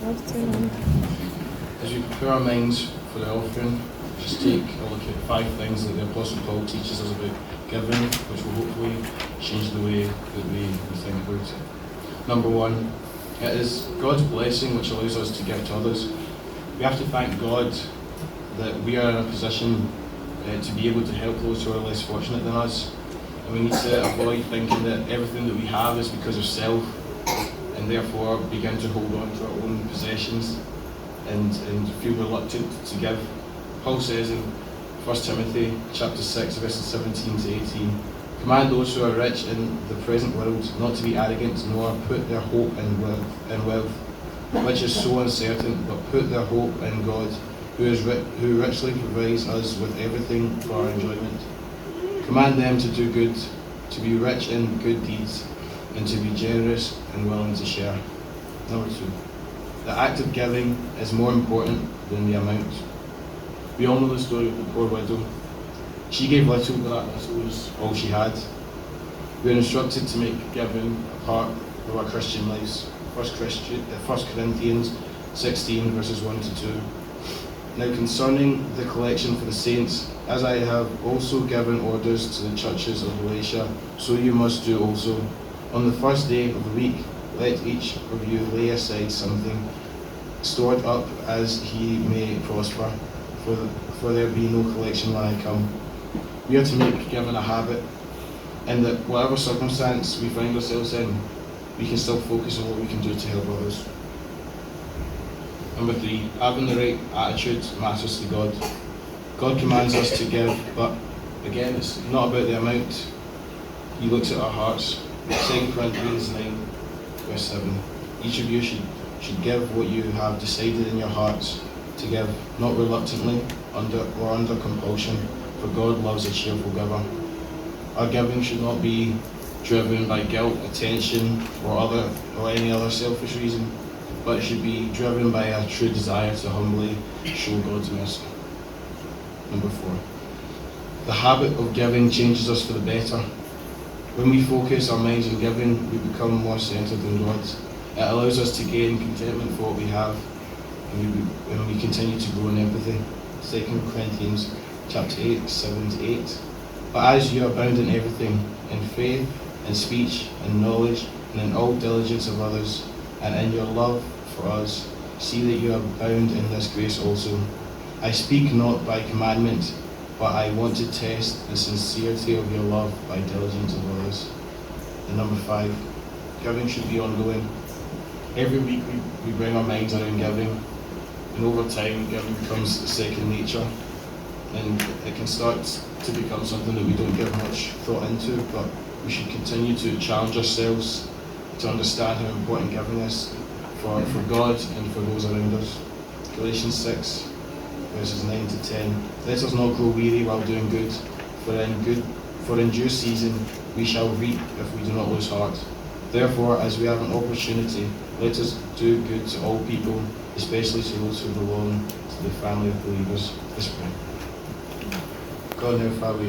As we prepare our minds for the offering, just take a look at 5 things that the Apostle Paul teaches us about giving, which will hopefully change the way that we think about it. Number 1, it is God's blessing which allows us to give to others. We have to thank God that we are in a position to be able to help those who are less fortunate than us. And we need to avoid thinking that everything that we have is because of self, and therefore begin to hold on to our own possessions and feel reluctant to give. Paul says in 1 Timothy chapter 6, verses 17 to 18, "Command those who are rich in the present world not to be arrogant, nor put their hope in wealth, which is so uncertain, but put their hope in God, who richly provides us with everything for our enjoyment. Command them to do good, to be rich in good deeds, and to be generous and willing to share." Number 2, the act of giving is more important than the amount. We all know the story of the poor widow. She gave little, but that little was all she had. We are instructed to make giving a part of our Christian lives. 1 Corinthians 16, verses 1 to 2. "Now concerning the collection for the saints, as I have also given orders to the churches of Galatia, so you must do also. On the first day of the week, let each of you lay aside something stored up as he may prosper, for there be no collection when I come." We are to make giving a habit, and that whatever circumstance we find ourselves in, we can still focus on what we can do to help others. Number 3, having the right attitude matters to God. God commands us to give, but again, it's not about the amount. He looks at our hearts. 2 Corinthians 9, verse 7. "Each of you should give what you have decided in your hearts to give, not reluctantly under compulsion, for God loves a cheerful giver." Our giving should not be driven by guilt, attention, or any other selfish reason, but it should be driven by a true desire to humbly show God's mercy. Number 4, the habit of giving changes us for the better. When we focus our minds on giving, we become more centered in God. It allows us to gain contentment for what we have, and we continue to grow in empathy. 2 Corinthians chapter 8, 7 to 8. "But as you abound in everything, in faith, in speech, in knowledge, and in all diligence of others, and in your love for us, see that you abound in this grace also. I speak not by commandment, but I want to test the sincerity of your love by diligence of others." And number 5, giving should be ongoing. Every week we bring our minds around giving, and over time giving becomes second nature, and it can start to become something that we don't give much thought into, but we should continue to challenge ourselves to understand how important giving is for God and for those around us. Galatians 6, verses 9 to 10. "Let us not grow weary while doing good, for in due season we shall reap if we do not lose heart. Therefore, as we have an opportunity, let us do good to all people, especially to those who belong to the family of believers." Let's pray. God, now, Father, we